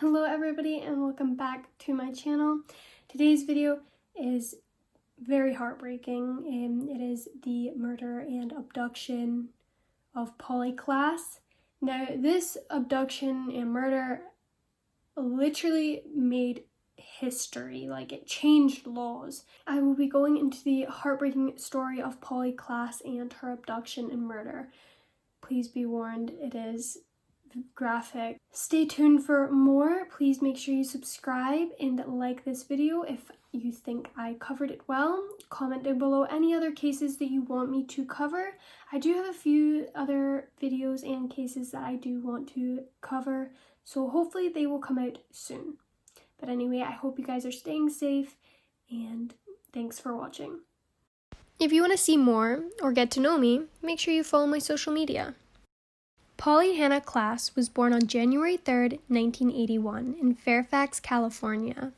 Hello everybody and welcome back to my channel. Today's video is very heartbreaking. It is the murder and abduction of Polly Klaas. Now this abduction and murder literally made history, like it changed laws. I will be going into the heartbreaking story of Polly Klaas and her abduction and murder. Please be warned, it is graphic. Stay tuned for more. Please make sure you subscribe and like this video if you think I covered it well. Comment down below any other cases that you want me to cover. I do have a few other videos and cases that I do want to cover, so hopefully they will come out soon. But anyway, I hope you guys are staying safe and thanks for watching. If you want to see more or get to know me, make sure you follow my social media. Polly Hannah Klaas was born on January 3rd, 1981 in Fairfax, California.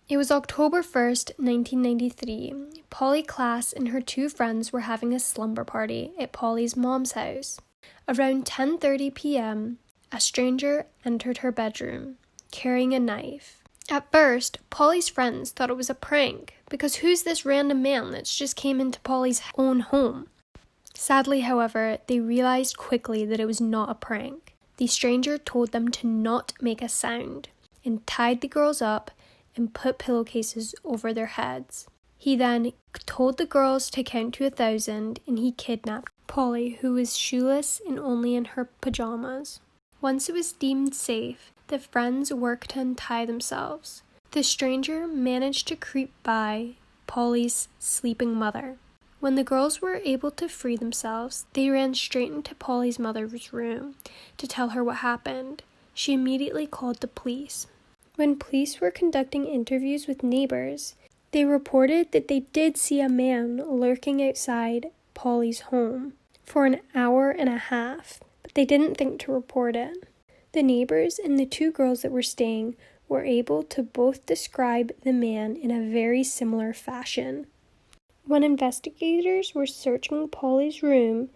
It was October 1st, 1993. Polly Klaas and her two friends were having a slumber party at Polly's mom's house. Around 10:30 p.m., a stranger entered her bedroom, carrying a knife. At first, Polly's friends thought it was a prank, because who's this random man that's just came into Polly's own home? Sadly, however, they realized quickly that it was not a prank. The stranger told them to not make a sound and tied the girls up and put pillowcases over their heads. He then told the girls to count to 1,000 and he kidnapped Polly, who was shoeless and only in her pajamas. Once it was deemed safe, the friends worked to untie themselves. The stranger managed to creep by Polly's sleeping mother. When the girls were able to free themselves, they ran straight into Polly's mother's room to tell her what happened. She immediately called the police. When police were conducting interviews with neighbors, they reported that they did see a man lurking outside Polly's home for an hour and a half, but they didn't think to report it. The neighbors and the two girls that were staying were able to both describe the man in a very similar fashion. When investigators were searching Polly's room,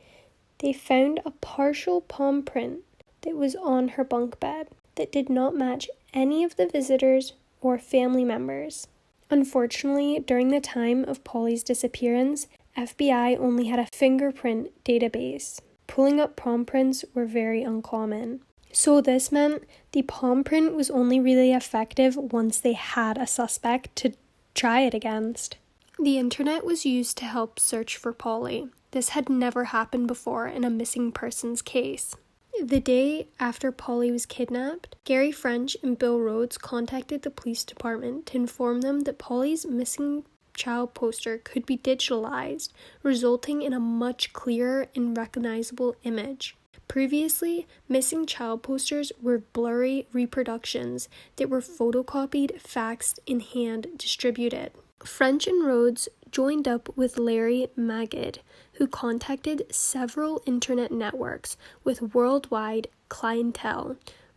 they found a partial palm print that was on her bunk bed that did not match any of the visitors or family members. Unfortunately, during the time of Polly's disappearance, FBI only had a fingerprint database. Pulling up palm prints were very uncommon. So this meant the palm print was only really effective once they had a suspect to try it against. The internet was used to help search for Polly. This had never happened before in a missing persons case. The day after Polly was kidnapped, Gary French and Bill Rhodes contacted the police department to inform them that Polly's missing child poster could be digitalized, resulting in a much clearer and recognizable image. Previously, missing child posters were blurry reproductions that were photocopied, faxed, and hand distributed. French and Rhodes joined up with Larry Magid, who contacted several internet networks with worldwide clientele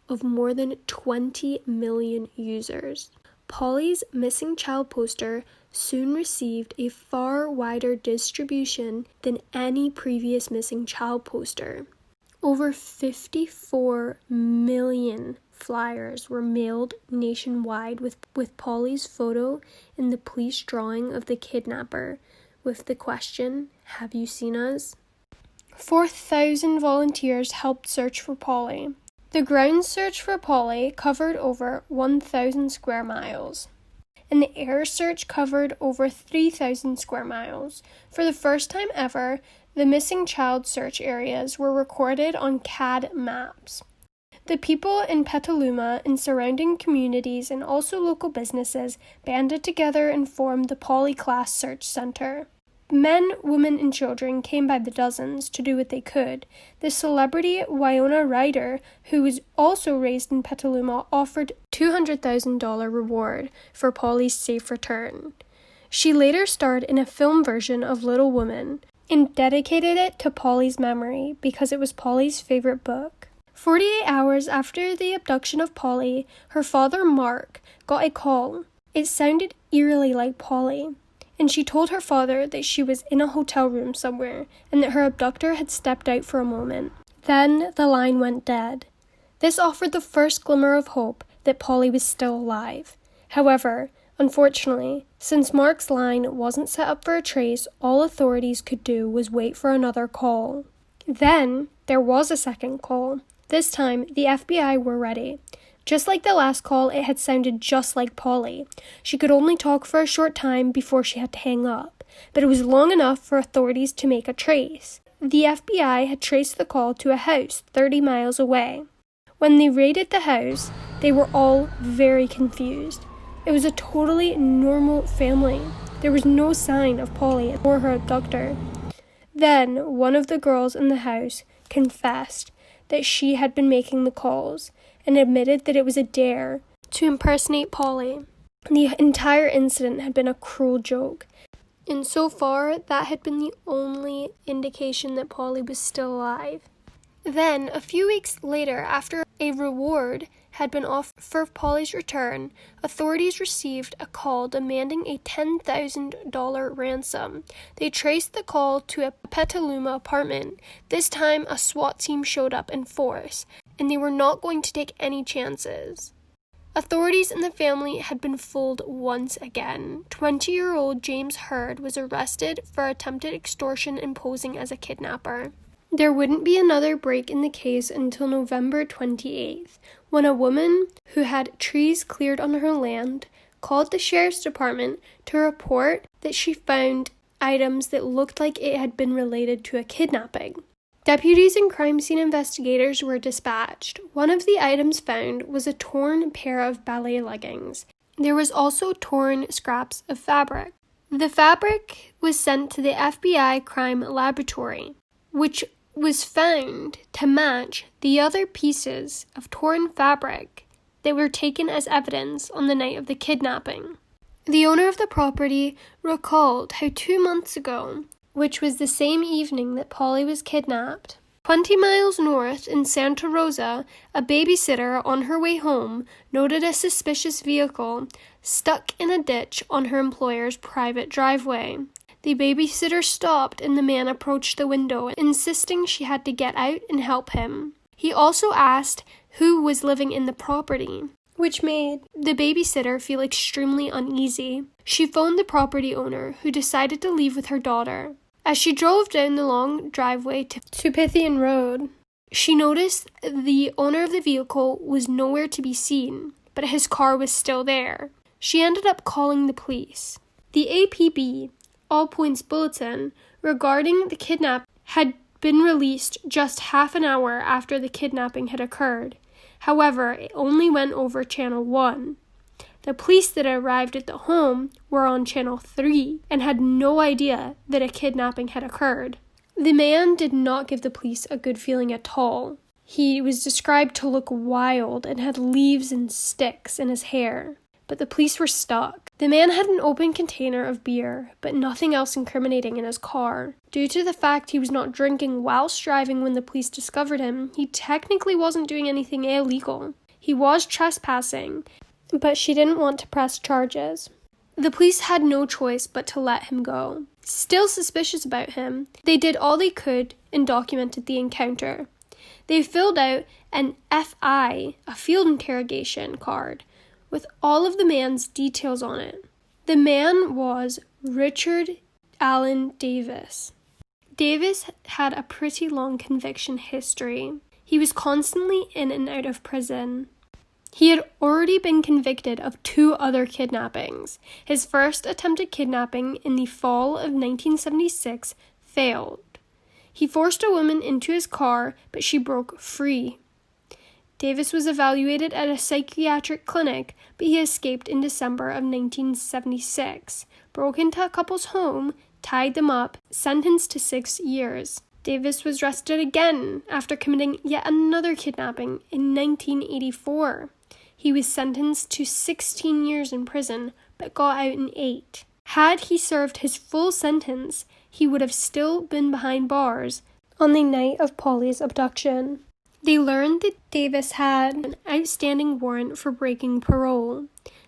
of more than 20 million users. Polly's missing child poster soon received a far wider distribution than any previous missing child poster. Over 54 million flyers were mailed nationwide with Polly's photo and the police drawing of the kidnapper with the question, "Have you seen us?" 4,000 volunteers helped search for Polly. The ground search for Polly covered over 1,000 square miles, and the air search covered over 3,000 square miles. For the first time ever, the missing child search areas were recorded on CAD maps. The people in Petaluma and surrounding communities and also local businesses banded together and formed the Polly Klaas Search Center. Men, women, and children came by the dozens to do what they could. The celebrity Winona Ryder, who was also raised in Petaluma, offered $200,000 reward for Polly's safe return. She later starred in a film version of Little Woman and dedicated it to Polly's memory because it was Polly's favorite book. 48 hours after the abduction of Polly, her father, Mark, got a call. It sounded eerily like Polly, and she told her father that she was in a hotel room somewhere and that her abductor had stepped out for a moment. Then the line went dead. This offered the first glimmer of hope that Polly was still alive. However, unfortunately, since Mark's line wasn't set up for a trace, all authorities could do was wait for another call. Then, there was a second call. This time, the FBI were ready. Just like the last call, it had sounded just like Polly. She could only talk for a short time before she had to hang up, but it was long enough for authorities to make a trace. The FBI had traced the call to a house 30 miles away. When they raided the house, they were all very confused. It was a totally normal family. There was no sign of Polly or her abductor. Then, one of the girls in the house confessed that she had been making the calls and admitted that it was a dare to impersonate Polly. The entire incident had been a cruel joke, and so far, that had been the only indication that Polly was still alive. Then, a few weeks later, after a reward had been offered for Polly's return, authorities received a call demanding a $10,000 ransom. They traced the call to a Petaluma apartment. This time, a SWAT team showed up in force, and they were not going to take any chances. Authorities and the family had been fooled once again. 20-year-old James Hurd was arrested for attempted extortion and posing as a kidnapper. There wouldn't be another break in the case until November 28th, when a woman who had trees cleared on her land called the sheriff's department to report that she found items that looked like it had been related to a kidnapping. Deputies and crime scene investigators were dispatched. One of the items found was a torn pair of ballet leggings. There was also torn scraps of fabric. The fabric was sent to the FBI crime laboratory, which was found to match the other pieces of torn fabric that were taken as evidence on the night of the kidnapping. The owner of the property recalled how 2 months ago, which was the same evening that Polly was kidnapped, 20 miles north in Santa Rosa, a babysitter on her way home noted a suspicious vehicle stuck in a ditch on her employer's private driveway. The babysitter stopped and the man approached the window, insisting she had to get out and help him. He also asked who was living in the property, which made the babysitter feel extremely uneasy. She phoned the property owner, who decided to leave with her daughter. As she drove down the long driveway to Pythian Road, she noticed the owner of the vehicle was nowhere to be seen, but his car was still there. She ended up calling the police. The APB, All Points Bulletin, regarding the kidnapping had been released just half an hour after the kidnapping had occurred. However, it only went over Channel 1. The police that arrived at the home were on Channel 3 and had no idea that a kidnapping had occurred. The man did not give the police a good feeling at all. He was described to look wild and had leaves and sticks in his hair, but the police were stuck. The man had an open container of beer, but nothing else incriminating in his car. Due to the fact he was not drinking whilst driving when the police discovered him, he technically wasn't doing anything illegal. He was trespassing, but she didn't want to press charges. The police had no choice but to let him go. Still suspicious about him, they did all they could and documented the encounter. They filled out an FI, a field interrogation card, with all of the man's details on it. The man was Richard Allan Davis. Davis had a pretty long conviction history. He was constantly in and out of prison. He had already been convicted of 2 other kidnappings. His first attempted kidnapping in the fall of 1976 failed. He forced a woman into his car, but she broke free. Davis was evaluated at a psychiatric clinic, but he escaped in December of 1976, broke into a couple's home, tied them up, sentenced to 6 years. Davis was arrested again after committing yet another kidnapping in 1984. He was sentenced to 16 years in prison, but got out in 8. Had he served his full sentence, he would have still been behind bars on the night of Polly's abduction. They learned that Davis had an outstanding warrant for breaking parole.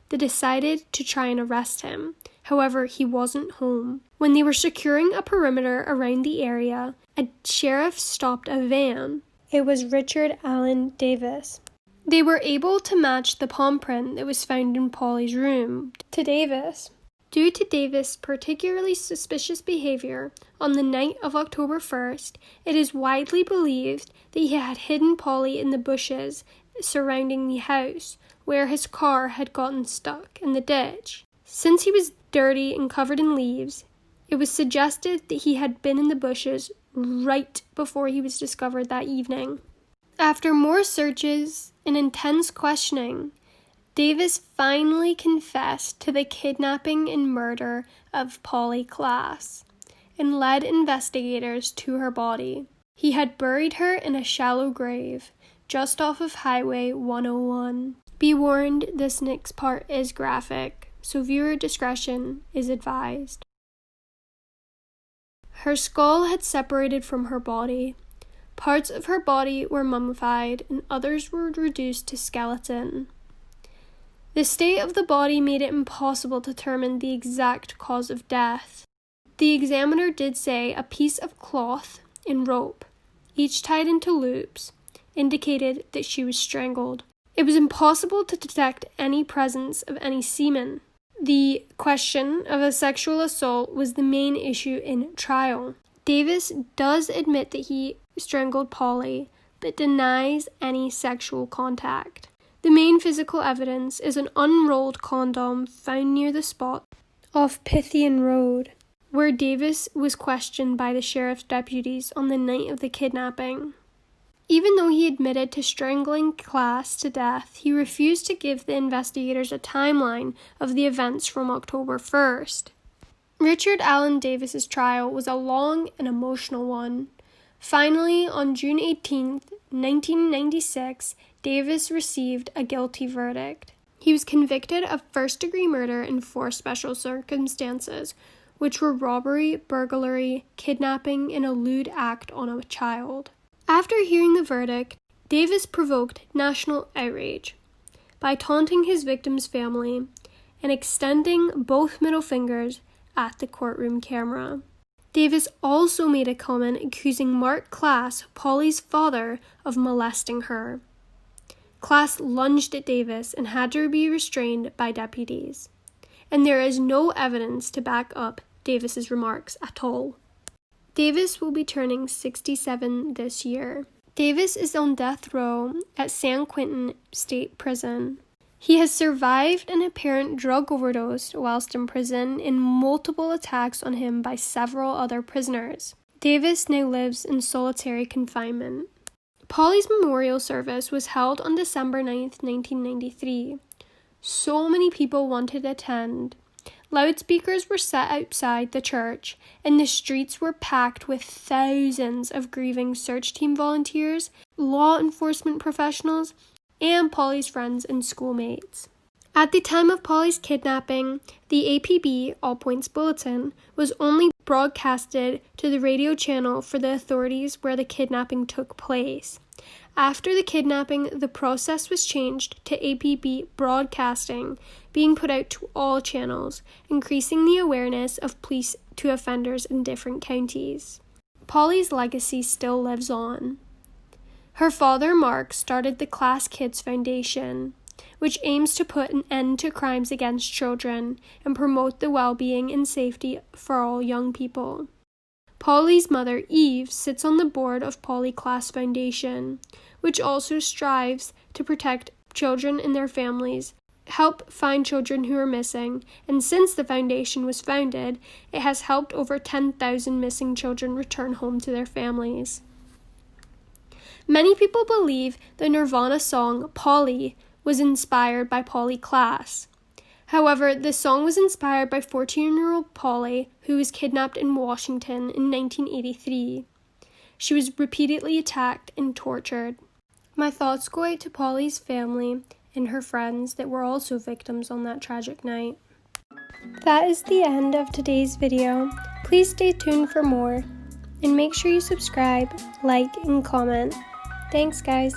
They decided to try and arrest him. However, he wasn't home. When they were securing a perimeter around the area, a sheriff stopped a van. It was Richard Allan Davis. They were able to match the palm print that was found in Polly's room to Davis. Due to Davis' particularly suspicious behavior on the night of October 1st, it is widely believed that he had hidden Polly in the bushes surrounding the house, where his car had gotten stuck in the ditch. Since he was dirty and covered in leaves, it was suggested that he had been in the bushes right before he was discovered that evening. After more searches and intense questioning, Davis finally confessed to the kidnapping and murder of Polly Klaas and led investigators to her body. He had buried her in a shallow grave just off of Highway 101. Be warned, this next part is graphic, so viewer discretion is advised. Her skull had separated from her body. Parts of her body were mummified and others were reduced to skeleton. The state of the body made it impossible to determine the exact cause of death. The examiner did say a piece of cloth and rope, each tied into loops, indicated that she was strangled. It was impossible to detect any presence of any semen. The question of a sexual assault was the main issue in trial. Davis does admit that he strangled Polly, but denies any sexual contact. The main physical evidence is an unrolled condom found near the spot off Pythian Road, where Davis was questioned by the sheriff's deputies on the night of the kidnapping. Even though he admitted to strangling Klaas to death, he refused to give the investigators a timeline of the events from October 1st. Richard Allan Davis's trial was a long and emotional one. Finally, on June 18, 1996, Davis received a guilty verdict. He was convicted of first-degree murder in 4 special circumstances, which were robbery, burglary, kidnapping, and a lewd act on a child. After hearing the verdict, Davis provoked national outrage by taunting his victim's family and extending both middle fingers at the courtroom camera. Davis also made a comment accusing Mark Klaas, Polly's father, of molesting her. Klaas lunged at Davis and had to be restrained by deputies, and there is no evidence to back up Davis's remarks at all. Davis will be turning 67 this year. Davis is on death row at San Quentin State Prison. He has survived an apparent drug overdose whilst in prison and multiple attacks on him by several other prisoners. Davis now lives in solitary confinement. Polly's memorial service was held on December 9th, 1993. So many people wanted to attend. Loudspeakers were set outside the church, and the streets were packed with thousands of grieving search team volunteers, law enforcement professionals, and Polly's friends and schoolmates. At the time of Polly's kidnapping, the APB, All Points Bulletin, was only broadcasted to the radio channel for the authorities where the kidnapping took place. After the kidnapping, the process was changed to APB broadcasting, being put out to all channels, increasing the awareness of police to offenders in different counties. Polly's legacy still lives on. Her father, Mark, started the Klaas Kids Foundation, which aims to put an end to crimes against children and promote the well-being and safety for all young people. Polly's mother, Eve, sits on the board of Polly Klaas Foundation, which also strives to protect children and their families, help find children who are missing, and since the foundation was founded, it has helped over 10,000 missing children return home to their families. Many people believe the Nirvana song Polly was inspired by Polly Klaas. However, the song was inspired by 14-year-old Polly, who was kidnapped in Washington in 1983. She was repeatedly attacked and tortured. My thoughts go out to Polly's family and her friends that were also victims on that tragic night. That is the end of today's video. Please stay tuned for more, and make sure you subscribe, like, and comment. Thanks, guys.